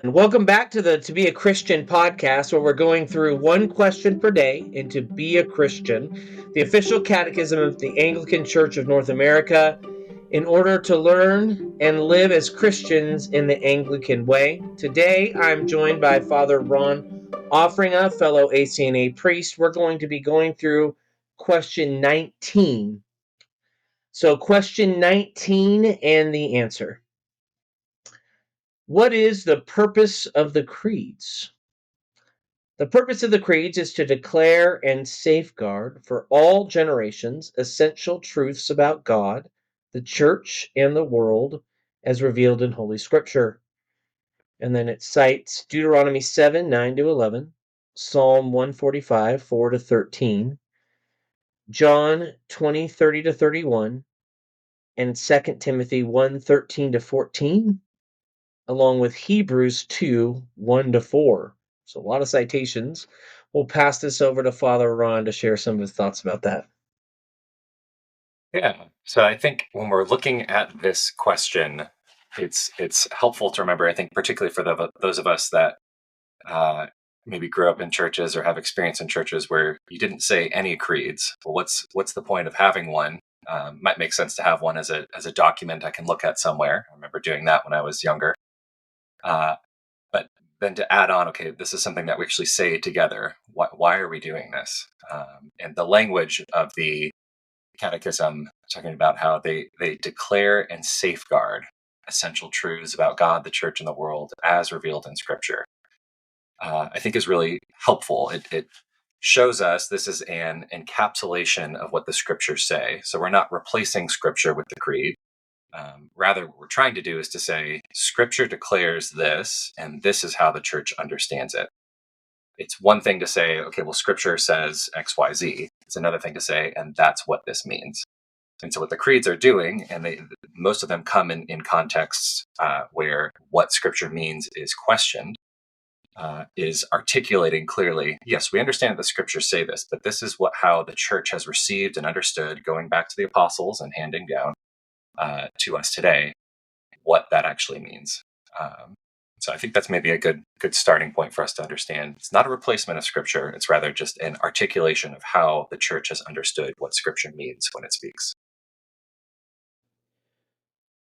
And welcome back to the To Be a Christian podcast, where we're going through one question per day into Be a Christian, the official catechism of the Anglican Church of North America, in order to learn and live as Christians in the Anglican way. Today, I'm joined by Father Ron Offringa, fellow ACNA priest. We're going to be going through question 19. So, question 19 and the answer. What is the purpose of the creeds? The purpose of the creeds is to declare and safeguard for all generations essential truths about God, the church, and the world as revealed in Holy Scripture. And then it cites Deuteronomy 7, 9 to 11, Psalm 145, 4 to 13, John 20, 30 to 31, and 2 Timothy 1, 13 to 14, along with Hebrews 2, 1 to 4. So a lot of citations. We'll pass this over to Father Ron to share some of his thoughts about that. Yeah. So I think when we're looking at this question, it's helpful to remember, I think, particularly for those of us that maybe grew up in churches or have experience in churches where you didn't say any creeds. Well, what's the point of having one? Might make sense to have one as a document I can look at somewhere. I remember doing that when I was younger. But then to add on, okay, this is something that we actually say together. Why are we doing this? And the language of the catechism talking about how they declare and safeguard essential truths about God, the church, and the world as revealed in Scripture, I think is really helpful. It shows us this is an encapsulation of what the Scriptures say. So we're not replacing Scripture with the creed. Rather, what we're trying to do is to say, Scripture declares this, and this is how the church understands it. It's one thing to say, okay, well, Scripture says X, Y, Z. It's another thing to say, and that's what this means. And so what the creeds are doing, and most of them come in contexts where what Scripture means is questioned, is articulating clearly, yes, we understand that the Scriptures say this, but this is how the church has received and understood, going back to the apostles and handing down to us today, what that actually means. So I think that's maybe a good starting point for us to understand. It's not a replacement of Scripture. It's rather just an articulation of how the church has understood what Scripture means when it speaks.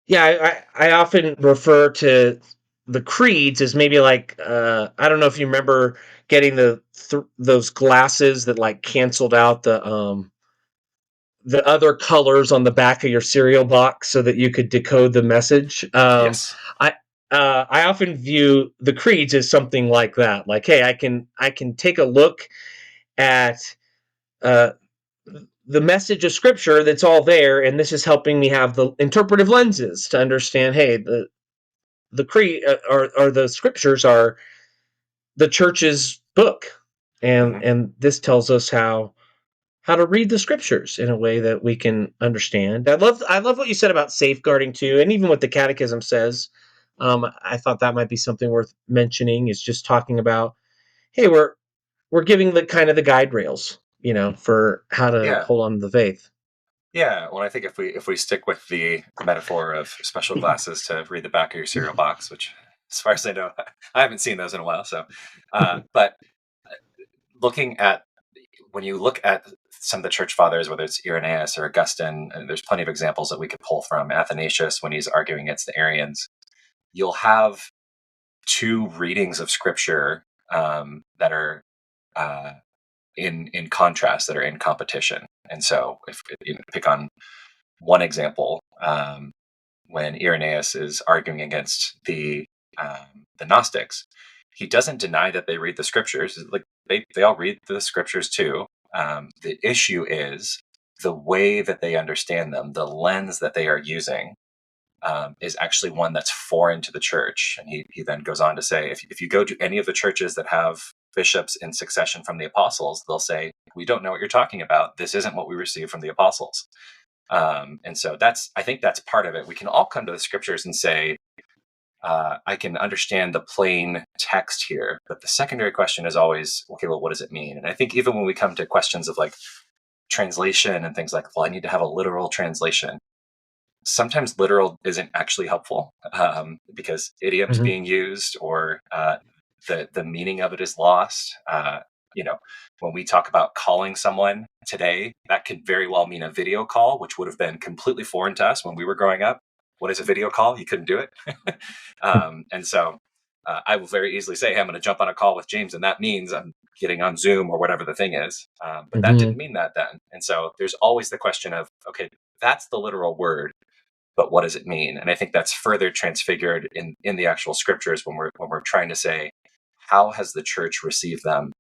Yeah, I often refer to the creeds as maybe like, I don't know if you remember getting those glasses that like canceled out the other colors on the back of your cereal box so that you could decode the message. Yes. I often view the creeds as something like that. Like, hey, I can take a look at uh, the message of Scripture that's all there, and this is helping me have the interpretive lenses to understand. Hey, the creed or the Scriptures are the church's book, Mm-hmm. and this tells us how to read the Scriptures in a way that we can understand. I love what you said about safeguarding too, and even what the Catechism says. I thought that might be something worth mentioning. Is just talking about, hey, we're giving the kind of the guide rails, for how to Yeah. hold on to the faith. Yeah. Well, I think if we stick with the metaphor of special glasses to read the back of your cereal box, which, as far as I know, I haven't seen those in a while. So, but looking at when you look at some of the church fathers, whether it's Irenaeus or Augustine, and there's plenty of examples that we could pull from Athanasius when he's arguing against the Arians, you'll have two readings of Scripture that are uh, in contrast, that are in competition. And so, if you pick on one example, when Irenaeus is arguing against the Gnostics, he doesn't deny that they read the Scriptures. Like they all read the Scriptures too. The issue is the way that they understand them, the lens that they are using, is actually one that's foreign to the church. And he then goes on to say, if you go to any of the churches that have bishops in succession from the apostles, they'll say, we don't know what you're talking about. This isn't what we received from the apostles. And so I think that's part of it. We can all come to the Scriptures and say, I can understand the plain text here, but the secondary question is always, okay, well, what does it mean? And I think even when we come to questions of like translation and things like, well, I need to have a literal translation. sometimes literal isn't actually helpful, because idioms Mhm. being used, or the meaning of it is lost. You know, when we talk about calling someone today, that could very well mean a video call, which would have been completely foreign to us when we were growing up. What is a video call? You couldn't do it. And so I will very easily say, hey, I'm going to jump on a call with James, and that means I'm getting on Zoom or whatever the thing is. But that didn't Mhm. mean that then. And so there's always the question of, okay, that's the literal word, but what does it mean? And I think that's further transfigured in the actual scriptures when we're trying to say, how has the church received them?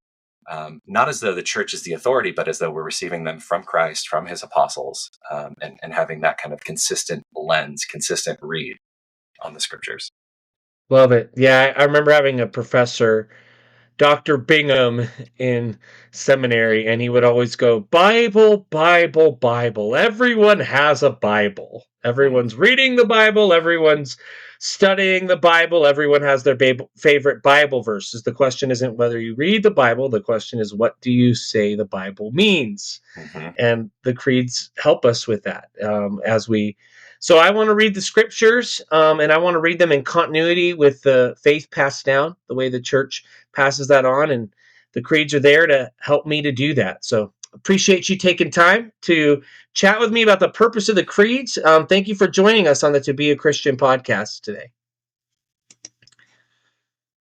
Not as though the church is the authority, but as though we're receiving them from Christ, from his apostles, and having that kind of consistent lens, consistent read on the scriptures. Love it. Yeah, I remember having a professor, Dr. Bingham, in seminary, and he would always go, Bible, Bible, Bible. Everyone has a Bible. Mm, Everyone's reading the Bible. Everyone's studying the Bible. Everyone has their favorite Bible verses. The question isn't whether you read the Bible. The question is, what do you say the Bible means? hmm And the creeds help us with that as we. So I want to read the scriptures, and I want to read them in continuity with the faith passed down, the way the church passes that on, and the creeds are there to help me to do that. So appreciate you taking time to chat with me about the purpose of the creeds. Thank you for joining us on the To Be a Christian podcast today.